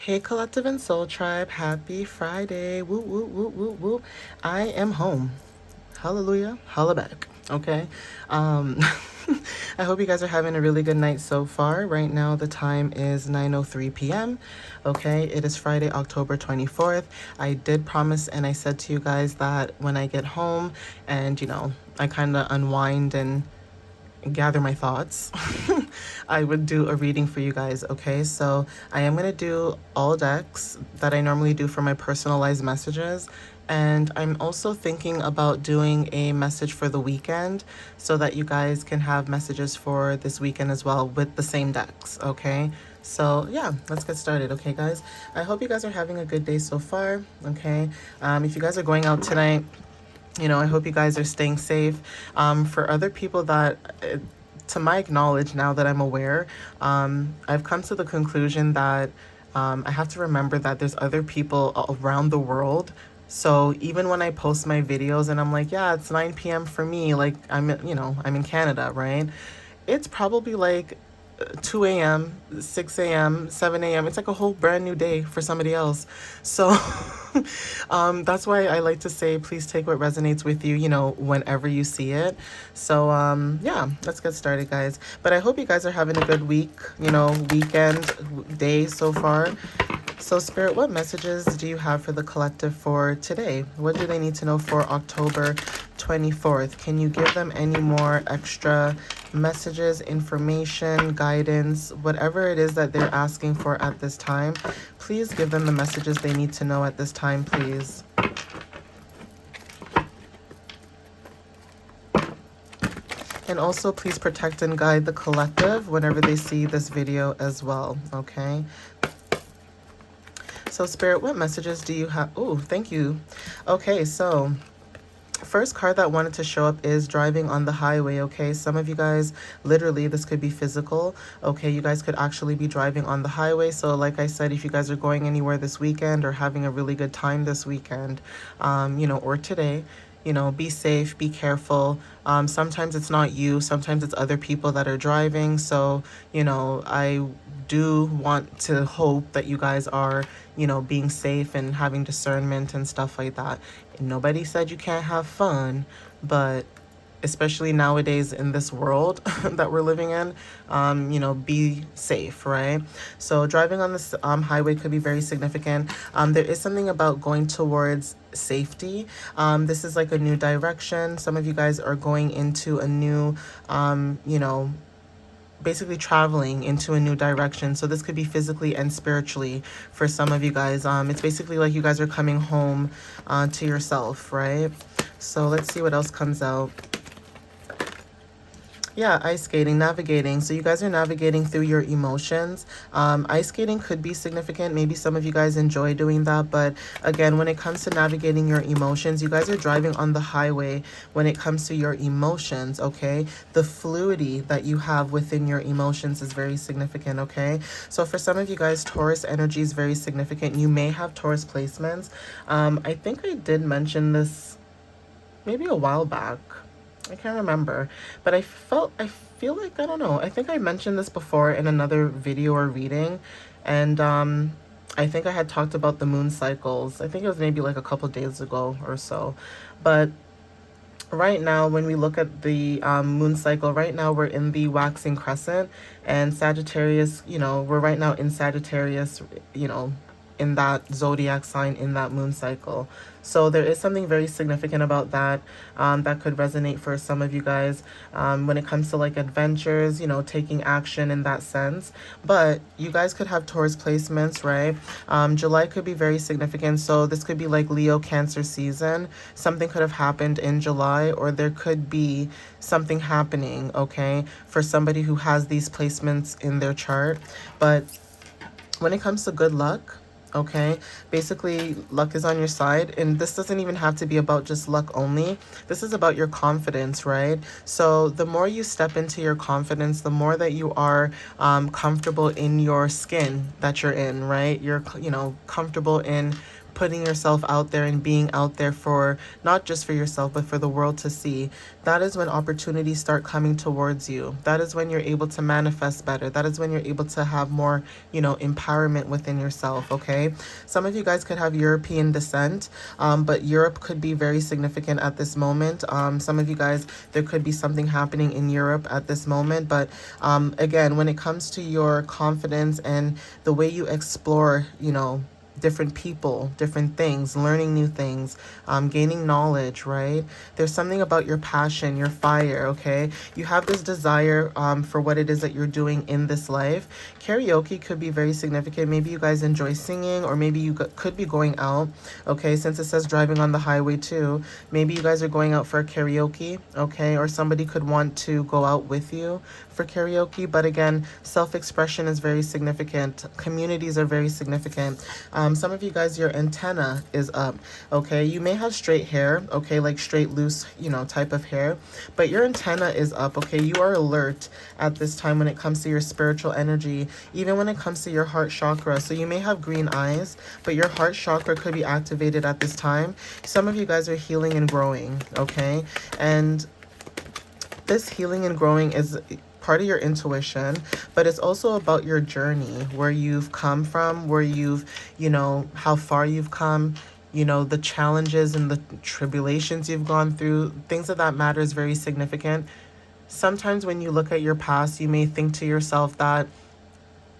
Hey, Collective and Soul Tribe, happy Friday. Woo, woo, woo, woo, woo. I am home. Hallelujah. Holla back. Okay. Um, I hope you guys are having a really good night so far. Right now, the time is 9:03 p.m. Okay. It is Friday, October 24th. I did promise and I said to you guys that when I get home and, I kind of unwind and gather my thoughts, I would do a reading for you guys, okay? So I am going to do all decks that I normally do for my personalized messages. And I'm also thinking about doing a message for the weekend so that you guys can have messages for this weekend as well with the same decks, okay? So yeah, let's get started, okay, guys? I hope you guys are having a good day so far, okay? If you guys are going out tonight, I hope you guys are staying safe. For other people that, to my knowledge, now that I'm aware, I've come to the conclusion that I have to remember that there's other people around the world. So even when I post my videos and I'm like, yeah, it's 9 p.m. for me, like I'm in Canada, right? It's probably like 2 a.m., 6 a.m., 7 a.m. It's like a whole brand new day for somebody else. So that's why I like to say, please take what resonates with you, whenever you see it. So yeah, let's get started, guys. But I hope you guys are having a good week, weekend, day so far. So Spirit, what messages do you have for the collective for today? What do they need to know for October 24th? Can you give them any more extra messages, information, guidance, whatever it is that they're asking for at this time? Please give them the messages they need to know at this time, please. And also, please protect and guide the collective whenever they see this video as well, okay? So Spirit, what messages do you have? Oh, thank you. Okay, so first card that wanted to show up is driving on the highway, okay? Some of you guys, literally, this could be physical, okay? You guys could actually be driving on the highway. So like I said, if you guys are going anywhere this weekend or having a really good time this weekend, or today, be safe, be careful. Sometimes it's not you, sometimes it's other people that are driving. So, I do want to hope that you guys are, being safe and having discernment and stuff like that. And nobody said you can't have fun, but especially nowadays in this world that we're living in, be safe, right? So driving on this highway could be very significant. There is something about going towards safety. This is like a new direction. Some of you guys are going into a new, basically traveling into a new direction. So this could be physically and spiritually for some of you guys. It's basically like you guys are coming home to yourself, right? So let's see what else comes out. Yeah, ice skating, navigating. So you guys are navigating through your emotions. Ice skating could be significant. Maybe some of you guys enjoy doing that. But again, when it comes to navigating your emotions, you guys are driving on the highway when it comes to your emotions, okay? The fluidity that you have within your emotions is very significant, okay? So for some of you guys, Taurus energy is very significant. You may have Taurus placements. I think I did mention this maybe a while back. I can't remember, but I feel like, I don't know, I think I mentioned this before in another video or reading, and I think I had talked about the moon cycles. I think it was maybe like a couple days ago or so, but right now when we look at the moon cycle, right now we're in the waxing crescent, and Sagittarius, we're right now in Sagittarius, in that zodiac sign, in that moon cycle. So there is something very significant about that that could resonate for some of you guys when it comes to like adventures, taking action in that sense. But you guys could have Taurus placements, right? July could be very significant. So this could be like Leo Cancer season. Something could have happened in July, or there could be something happening, okay, for somebody who has these placements in their chart. But when it comes to good luck, okay, basically luck is on your side, and this doesn't even have to be about just luck only. This is about your confidence, right? So the more you step into your confidence, the more that you are comfortable in your skin that you're in, right? You're comfortable in putting yourself out there and being out there for not just for yourself, but for the world to see, that is when opportunities start coming towards you. That is when you're able to manifest better. That is when you're able to have more, empowerment within yourself, okay? Some of you guys could have European descent, but Europe could be very significant at this moment. Some of you guys, there could be something happening in Europe at this moment, but again, when it comes to your confidence and the way you explore, different people, different things, learning new things, gaining knowledge, right? There's something about your passion, your fire, okay? You have this desire for what it is that you're doing in this life. Karaoke could be very significant. Maybe you guys enjoy singing, or maybe you could be going out, okay? Since it says driving on the highway too, maybe you guys are going out for a karaoke, okay? Or somebody could want to go out with you for karaoke. But again, self-expression is very significant. Communities are very significant. Some of you guys, your antenna is up, okay? You may have straight hair, okay, like straight, loose, type of hair, but your antenna is up, okay? You are alert at this time when it comes to your spiritual energy, even when it comes to your heart chakra. So you may have green eyes, but your heart chakra could be activated at this time. Some of you guys are healing and growing, okay? And this healing and growing is part of your intuition, but it's also about your journey, where you've come from, where you've, how far you've come, the challenges and the tribulations you've gone through. Things of that matter is very significant. Sometimes when you look at your past, you may think to yourself that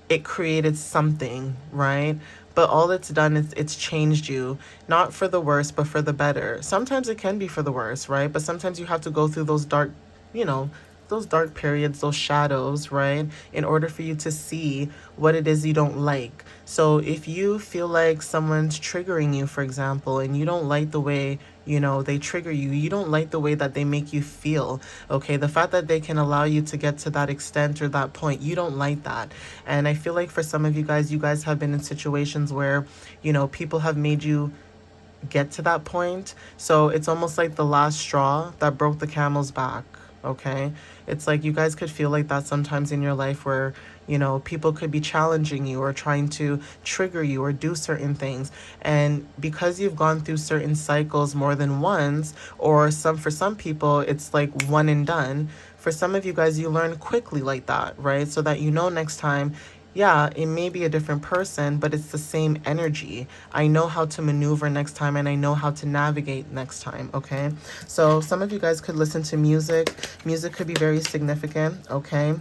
it created something, right? But all it's done is it's changed you, not for the worse, but for the better. Sometimes it can be for the worse, right? But sometimes you have to go through those dark, those dark periods, those shadows, right? In order for you to see what it is you don't like. So if you feel like someone's triggering you, for example, and you don't like the way, they trigger you, you don't like the way that they make you feel, okay? The fact that they can allow you to get to that extent or that point, you don't like that. And I feel like for some of you guys have been in situations where, people have made you get to that point. So it's almost like the last straw that broke the camel's back. Okay, it's like you guys could feel like that sometimes in your life, where people could be challenging you or trying to trigger you or do certain things, and because you've gone through certain cycles more than once, or for some people it's like one and done. For some of you guys, you learn quickly like that, right? So that next time, yeah, it may be a different person, but it's the same energy. I know how to maneuver next time, and I know how to navigate next time, okay? So some of you guys could listen to music. Music could be very significant, okay?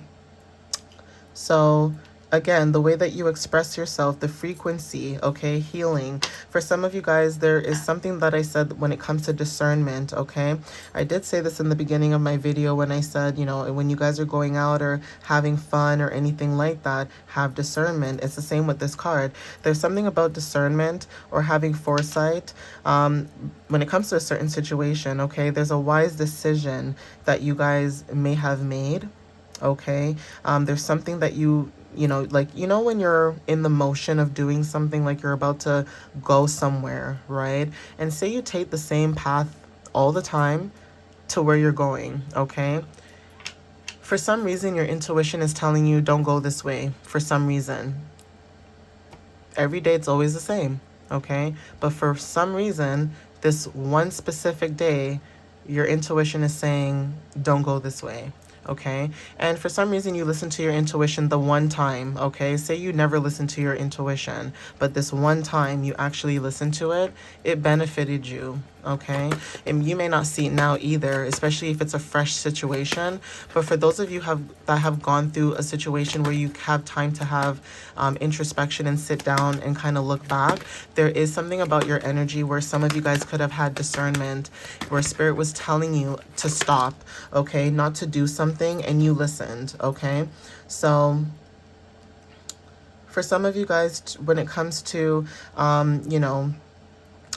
So again, the way that you express yourself, the frequency, okay, healing. For some of you guys, there is something that I said when it comes to discernment, okay? I did say this in the beginning of my video when I said, when you guys are going out or having fun or anything like that, have discernment. It's the same with this card. There's something about discernment or having foresight when it comes to a certain situation, okay? There's a wise decision that you guys may have made, okay? There's something that when you're in the motion of doing something, like you're about to go somewhere, right? And say you take the same path all the time to where you're going, okay? For some reason, your intuition is telling you don't go this way for some reason. Every day it's always the same, okay? But for some reason, this one specific day, your intuition is saying don't go this way. Okay, and for some reason you listen to your intuition the one time, okay? Say you never listen to your intuition, but this one time you actually listen to it, it benefited you, okay? And you may not see it now either, especially if it's a fresh situation. But for those of you that have gone through a situation where you have time to have introspection and sit down and kind of look back, there is something about your energy where some of you guys could have had discernment, where spirit was telling you to stop, okay, not to do something, and you listened, okay? So for some of you guys, when it comes to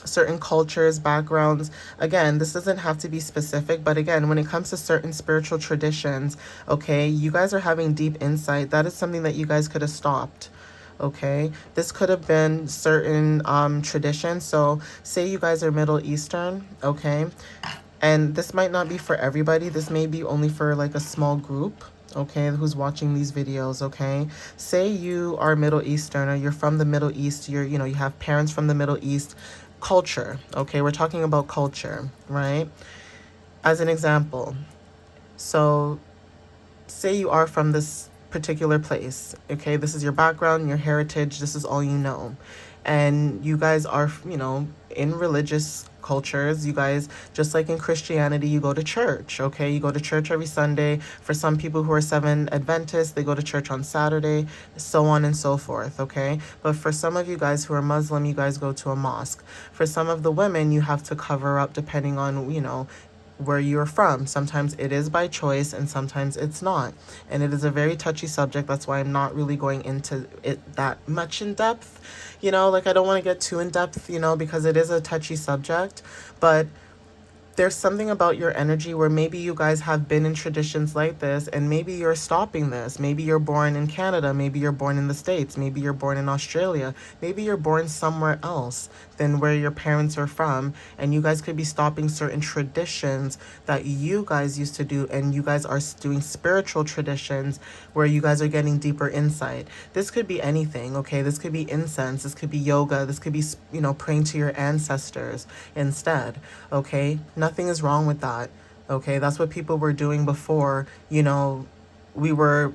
certain cultures, backgrounds, again, this doesn't have to be specific, but again, when it comes to certain spiritual traditions, okay, you guys are having deep insight. That is something that you guys could have stopped, okay? This could have been certain traditions. So say you guys are Middle Eastern, okay? And this might not be for everybody. This may be only for like a small group, okay, who's watching these videos, okay? Say you are Middle Eastern, or you're from the Middle East, you have parents from the Middle East. Culture, okay? We're talking about culture, right? As an example, so say you are from this particular place, okay? This is your background, your heritage, this is all you know. And you guys are, in religious cultures, you guys, just like in Christianity, you go to church, okay? You go to church every Sunday. For some people who are Seven Adventists, they go to church on Saturday, so on and so forth, okay? But for some of you guys who are Muslim, you guys go to a mosque. For some of the women, you have to cover up depending on, where you're from. Sometimes it is by choice and sometimes it's not. And it is a very touchy subject. That's why I'm not really going into it that much in depth. Like I don't want to get too in depth, because it is a touchy subject. But there's something about your energy where maybe you guys have been in traditions like this and maybe you're stopping this. Maybe you're born in Canada, maybe you're born in the States, maybe you're born in Australia, maybe you're born somewhere else than where your parents are from, and you guys could be stopping certain traditions that you guys used to do, and you guys are doing spiritual traditions where you guys are getting deeper insight. This could be anything, okay? This could be incense, this could be yoga, this could be, praying to your ancestors instead, okay? Nothing is wrong with that, okay? That's what people were doing before, we were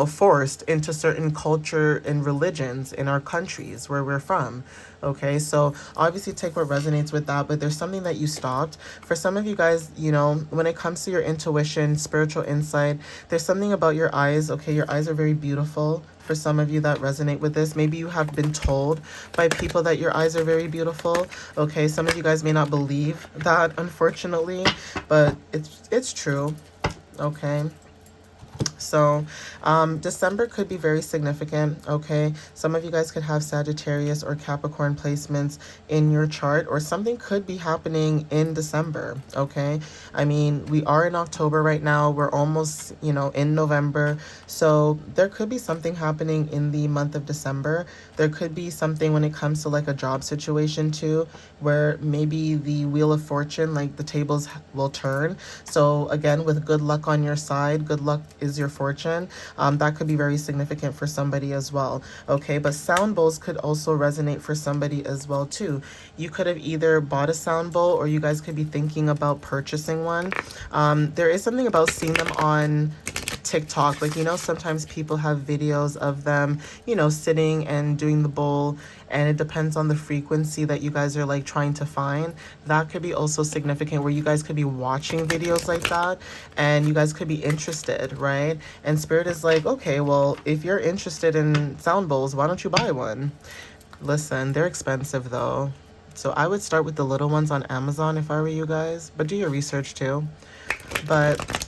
forced into certain culture and religions in our countries where we're from. Okay, so obviously take what resonates with that, but there's something that you stopped. For some of you guys, when it comes to your intuition, spiritual insight, there's something about your eyes. Okay, your eyes are very beautiful. For some of you that resonate with this, maybe you have been told by people that your eyes are very beautiful. Okay, some of you guys may not believe that, unfortunately, but it's true. Okay. So December could be very significant, okay? Some of you guys could have Sagittarius or Capricorn placements in your chart, or something could be happening in December, okay? I mean, we are in October right now. We're almost, in November. So there could be something happening in the month of December. There could be something when it comes to like a job situation too, where maybe the wheel of fortune, like the tables will turn. So again, with good luck on your side, good luck is your fortune. That could be very significant for somebody as well. Okay, but sound bowls could also resonate for somebody as well too. You could have either bought a sound bowl, or you guys could be thinking about purchasing one. There is something about seeing them on TikTok. Like, sometimes people have videos of them, sitting and doing the bowl, and it depends on the frequency that you guys are like trying to find. That could be also significant, where you guys could be watching videos like that and you guys could be interested, right? And Spirit is like, okay, well, if you're interested in sound bowls, why don't you buy one? Listen, they're expensive though. So I would start with the little ones on Amazon if I were you guys, but do your research too. But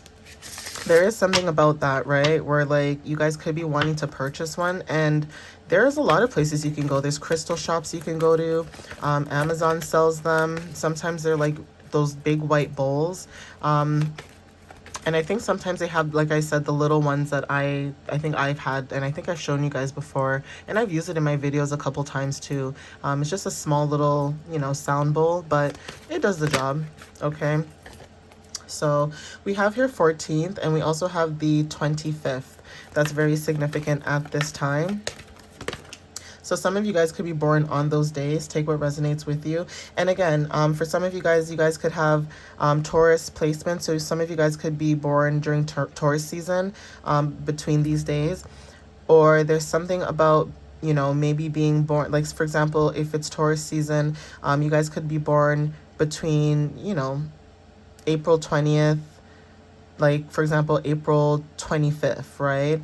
there is something about that, right? Where like you guys could be wanting to purchase one, and there's a lot of places you can go. There's crystal shops you can go to. Amazon sells them. Sometimes they're like those big white bowls. And I think sometimes they have, like I said, the little ones that I think I've had, and I think I've shown you guys before, and I've used it in my videos a couple times too. It's just a small little, sound bowl, but it does the job, okay? So we have here 14th, and we also have the 25th. That's very significant at this time. So some of you guys could be born on those days. Take what resonates with you. And again, for some of you guys could have Taurus placement. So some of you guys could be born during Taurus season between these days. Or there's something about, maybe being born, like for example, if it's Taurus season, you guys could be born between, April 20th, like for example, April 25th, right?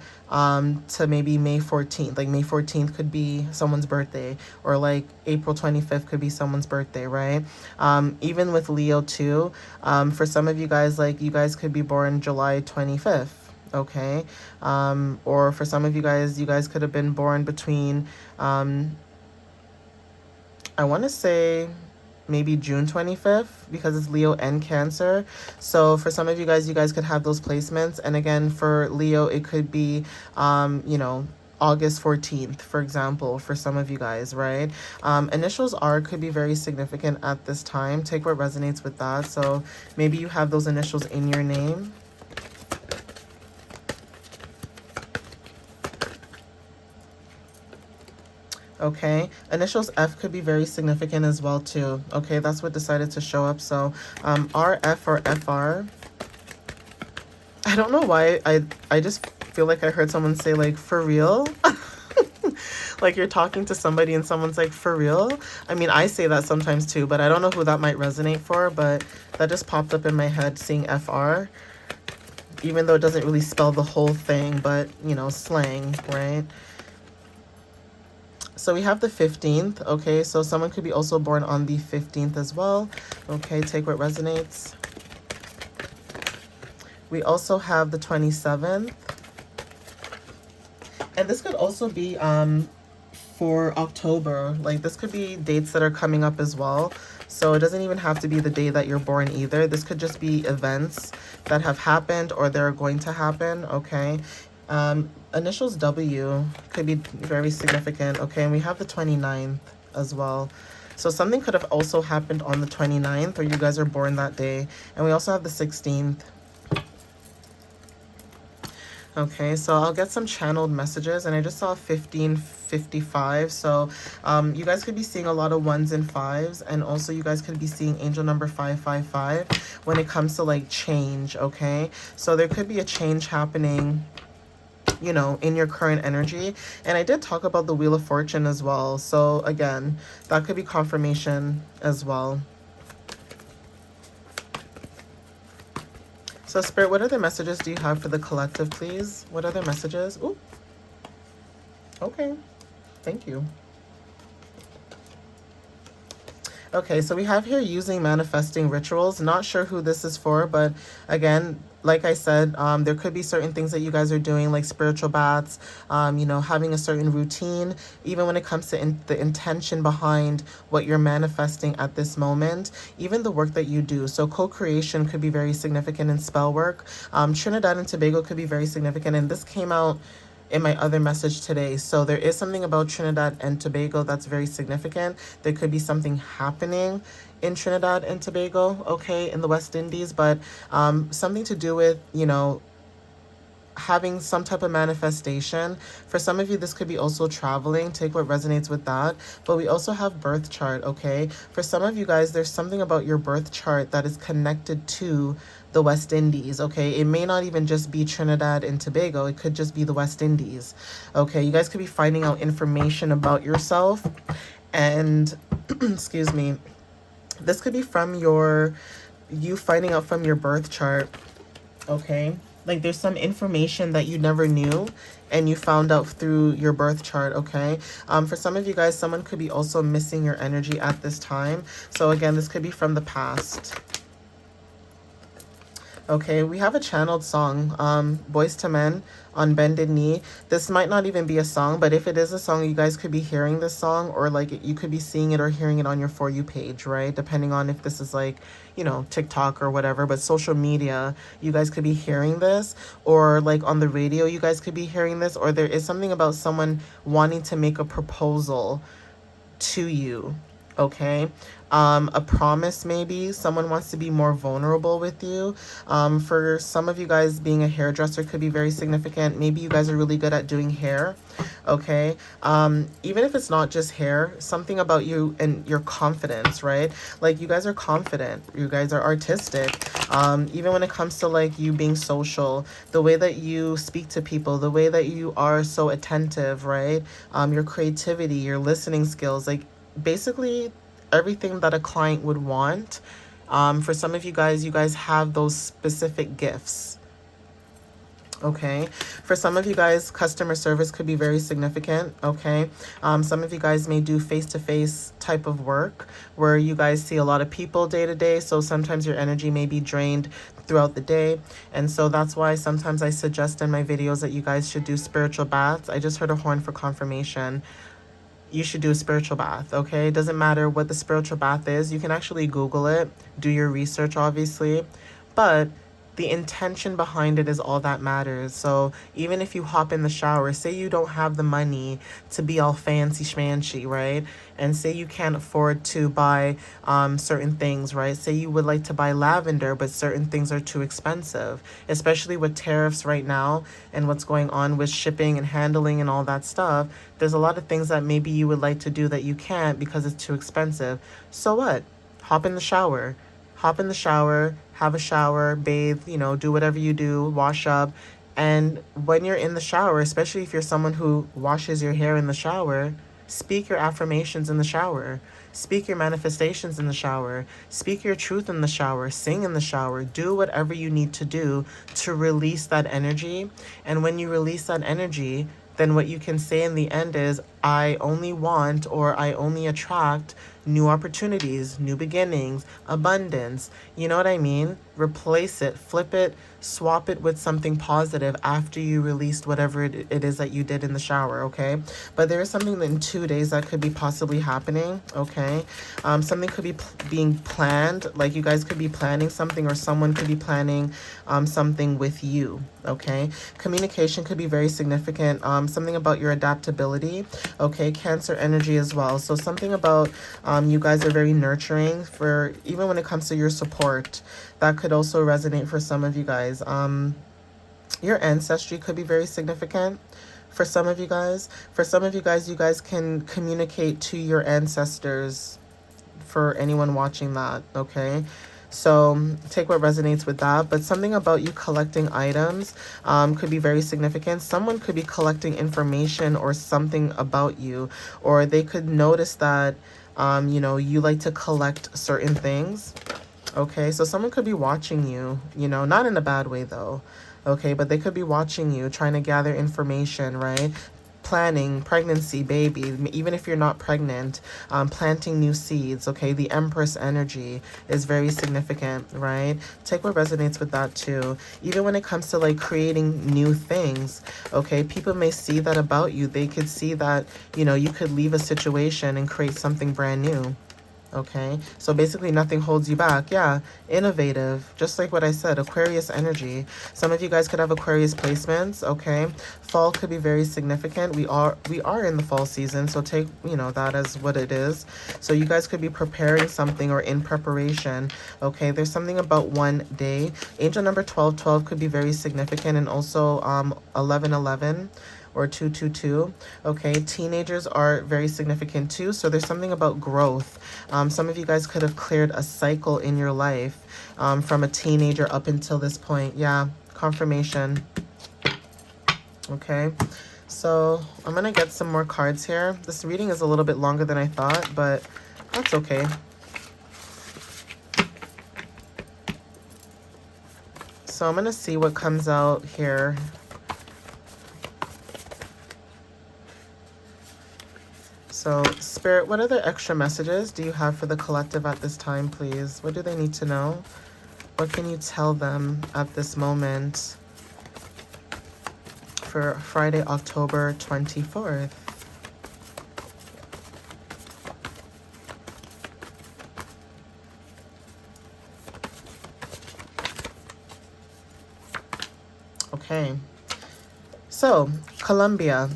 To maybe May 14th. Like May 14th could be someone's birthday, or like April 25th could be someone's birthday, right? Even with Leo too, for some of you guys, like you guys could be born July 25th. Okay. Or for some of you guys could have been born between, I want to say maybe June 25th, because it's Leo and Cancer. So for some of you guys could have those placements. And again, for Leo, it could be, August 14th, for example, for some of you guys, right? Initials R could be very significant at this time. Take what resonates with that. So maybe you have those initials in your name. Okay, initials F could be very significant as well too. Okay, that's what decided to show up. So RF or FR. I don't know why I just feel like I heard someone say like for real. Like you're talking to somebody and someone's like for real. I mean, I say that sometimes too, but I don't know who that might resonate for, but that just popped up in my head seeing FR, even though it doesn't really spell the whole thing, but you know, slang, right? So we have the 15th, okay? So someone could be also born on the 15th as well. Okay, take what resonates. We also have the 27th. And this could also be for October. Like this could be dates that are coming up as well. So it doesn't even have to be the day that you're born either. This could just be events that have happened or they're going to happen, okay? Initials W could be very significant, okay? And we have the 29th as well. So something could have also happened on the 29th or you guys are born that day. And we also have the 16th. Okay, so I'll get some channeled messages, and I just saw 1555. So you guys could be seeing a lot of 1s and 5s, and also you guys could be seeing angel number 555 when it comes to like change, okay? So there could be a change happening, you know, in your current energy. And I did talk about the Wheel of Fortune as well. So again, that could be confirmation as well. So Spirit, what other messages do you have for the collective, please? What other messages? Ooh. Okay. Thank you. Okay, so we have here using manifesting rituals. Not sure who this is for, but again, like I said, there could be certain things that you guys are doing, like spiritual baths, you know, having a certain routine, even when it comes to the intention behind what you're manifesting at this moment, even the work that you do. So co-creation could be very significant in spell work. Trinidad and Tobago could be very significant, and this came out in my other message today. So there is something about Trinidad and Tobago that's very significant. There could be something happening in Trinidad and Tobago, okay, in the West Indies, but something to do with, you know, having some type of manifestation. For some of you, this could be also traveling. Take what resonates with that. But we also have birth chart, okay? For some of you guys, there's something about your birth chart that is connected to the West Indies, okay? It may not even just be Trinidad and Tobago. It could just be the West Indies, okay? You guys could be finding out information about yourself. And, excuse me, this could be from you finding out from your birth chart, okay? Like there's some information that you never knew and you found out through your birth chart, okay? For some of you guys, someone could be also missing your energy at this time. So again, this could be from the past. Okay, we have a channeled song, Boys to Men on Bended Knee. This might not even be a song, but if it is a song, you guys could be hearing this song, or like you could be seeing it or hearing it on your For You page, right? Depending on if this is like, you know, TikTok or whatever, but social media, you guys could be hearing this, or like on the radio, you guys could be hearing this, or there is something about someone wanting to make a proposal to you, okay? A promise, maybe someone wants to be more vulnerable with you. For some of you guys, being a hairdresser could be very significant. Maybe you guys are really good at doing hair, okay? Even if it's not just hair, something about you and your confidence, right? Like you guys are confident, you guys are artistic. Even when it comes to like you being social, the way that you speak to people, the way that you are so attentive, right? Your creativity, your listening skills, like basically everything that a client would want. For some of you guys have those specific gifts, okay? For some of you guys, customer service could be very significant, okay? Some of you guys may do face-to-face type of work where you guys see a lot of people day to day, so sometimes your energy may be drained throughout the day. And so that's why sometimes I suggest in my videos that you guys should do spiritual baths. I just heard a horn for confirmation. You should do a spiritual bath, okay? It doesn't matter what the spiritual bath is. You can actually Google it, do your research, obviously. But the intention behind it is all that matters. So even if you hop in the shower, say you don't have the money to be all fancy schmancy, right? And say you can't afford to buy certain things, right? Say you would like to buy lavender, but certain things are too expensive, especially with tariffs right now and what's going on with shipping and handling and all that stuff. There's a lot of things that maybe you would like to do that you can't because it's too expensive. So what? Hop in the shower. Hop in the shower, have a shower, bathe, do whatever you do, wash up. And when you're in the shower, especially if you're someone who washes your hair in the shower, speak your affirmations in the shower. Speak your manifestations in the shower. Speak your truth in the shower. Sing in the shower. Do whatever you need to do to release that energy. And when you release that energy, then what you can say in the end is, I only want or I only attract new opportunities, new beginnings, abundance. You know what I mean? Replace it, flip it, swap it with something positive after you released whatever it is that you did in the shower, okay? But there is something in 2 days that could be possibly happening, okay? Something could be being planned, like you guys could be planning something, or someone could be planning something with you, okay? Communication could be very significant. Something about your adaptability, okay? Cancer energy as well. So something about you guys are very nurturing, for even when it comes to your support. That could also resonate for some of you guys. Your ancestry could be very significant for some of you guys. For some of you guys can communicate to your ancestors, for anyone watching that, okay? So take what resonates with that. But something about you collecting items could be very significant. Someone could be collecting information or something about you, or they could notice that, you like to collect certain things. Okay, so someone could be watching you, not in a bad way though. Okay, but they could be watching you, trying to gather information, right? Planning, pregnancy, baby, even if you're not pregnant, planting new seeds, okay? The Empress energy is very significant, right? Take what resonates with that too. Even when it comes to like creating new things, okay? People may see that about you. They could see that, you could leave a situation and create something brand new. Okay, so basically nothing holds you back. Yeah, innovative, just like what I said, Aquarius energy. Some of you guys could have Aquarius placements, okay? Fall could be very significant. We are in the fall season, so take, that as what it is. So you guys could be preparing something or in preparation, okay? There's something about one day. Angel number 1212 could be very significant, and also 1111. Or 222. Okay, teenagers are very significant too. So there's something about growth. Some of you guys could have cleared a cycle in your life from a teenager up until this point. Yeah, confirmation. Okay, so I'm gonna get some more cards here. This reading is a little bit longer than I thought, but that's okay. So I'm gonna see what comes out here. So, Spirit, what other extra messages do you have for the collective at this time, please? What do they need to know? What can you tell them at this moment for Friday, October 24th? Okay. So, Colombia,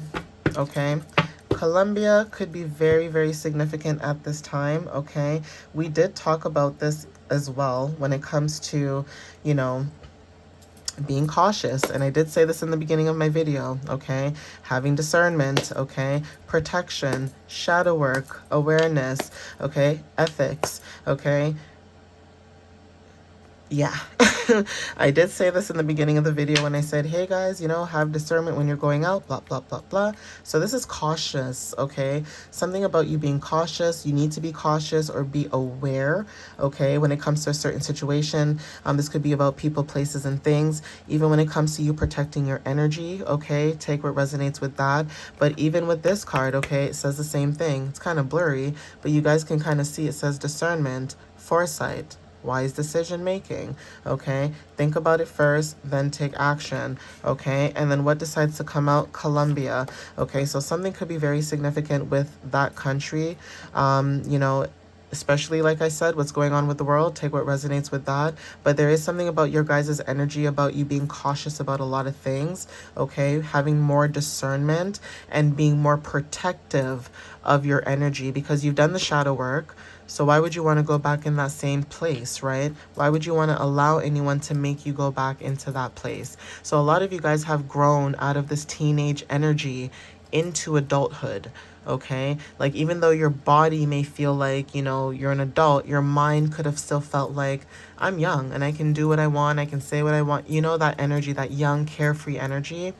okay? Colombia could be very, very significant at this time, okay? We did talk about this as well when it comes to, being cautious. And I did say this in the beginning of my video, okay? Having discernment, okay? Protection, shadow work, awareness, okay? Ethics, okay? Yeah, I did say this in the beginning of the video when I said, hey guys, have discernment when you're going out, blah, blah, blah, blah. So this is cautious, okay? Something about you being cautious. You need to be cautious or be aware, okay? When it comes to a certain situation, this could be about people, places, and things. Even when it comes to you protecting your energy, okay? Take what resonates with that. But even with this card, okay, it says the same thing. It's kind of blurry, but you guys can kind of see it says discernment, foresight, wise decision making, okay? Think about it first, then take action, okay? And then what decides to come out? Colombia, okay? So something could be very significant with that country. especially like I said, what's going on with the world, take what resonates with that. But there is something about your guys' energy, about you being cautious about a lot of things, okay? Having more discernment and being more protective of your energy, because you've done the shadow work. So why would you want to go back in that same place, right? Why would you want to allow anyone to make you go back into that place? So a lot of you guys have grown out of this teenage energy into adulthood, okay? Like, even though your body may feel like, you're an adult, your mind could have still felt like, I'm young and I can do what I want, I can say what I want. That energy, that young, carefree energy.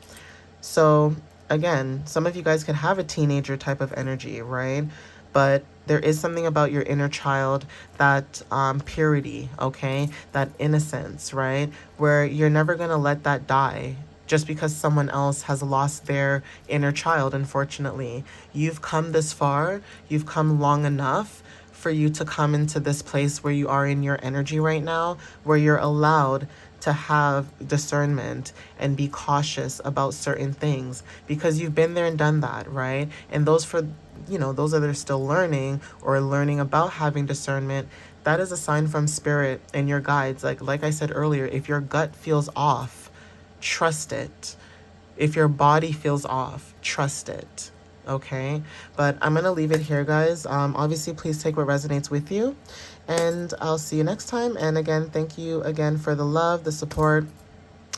So again, some of you guys could have a teenager type of energy, right? But there is something about your inner child, that purity, okay? That innocence, right? Where you're never going to let that die just because someone else has lost their inner child, unfortunately. You've come this far, you've come long enough for you to come into this place where you are in your energy right now, where you're allowed to have discernment and be cautious about certain things, because you've been there and done that, right? And those that are still learning or learning about having discernment, that is a sign from spirit and your guides. Like I said earlier, if your gut feels off, trust it. If your body feels off, trust it. Okay? But I'm going to leave it here, guys. Obviously, please take what resonates with you. And I'll see you next time. And again, thank you again for the love, the support,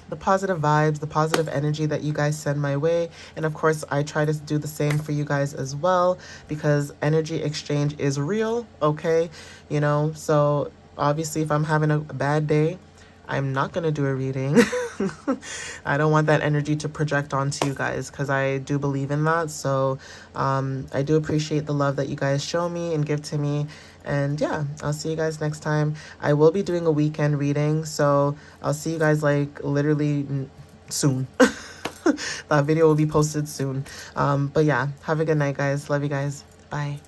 the positive vibes, the positive energy that you guys send my way. And of course, I try to do the same for you guys as well, because energy exchange is real, okay? So obviously if I'm having a bad day, I'm not going to do a reading. I don't want that energy to project onto you guys, because I do believe in that. So I do appreciate the love that you guys show me and give to me. And yeah, I'll see you guys next time. I will be doing a weekend reading, so I'll see you guys like literally soon. That video will be posted soon. But yeah, have a good night, guys. Love you guys. Bye.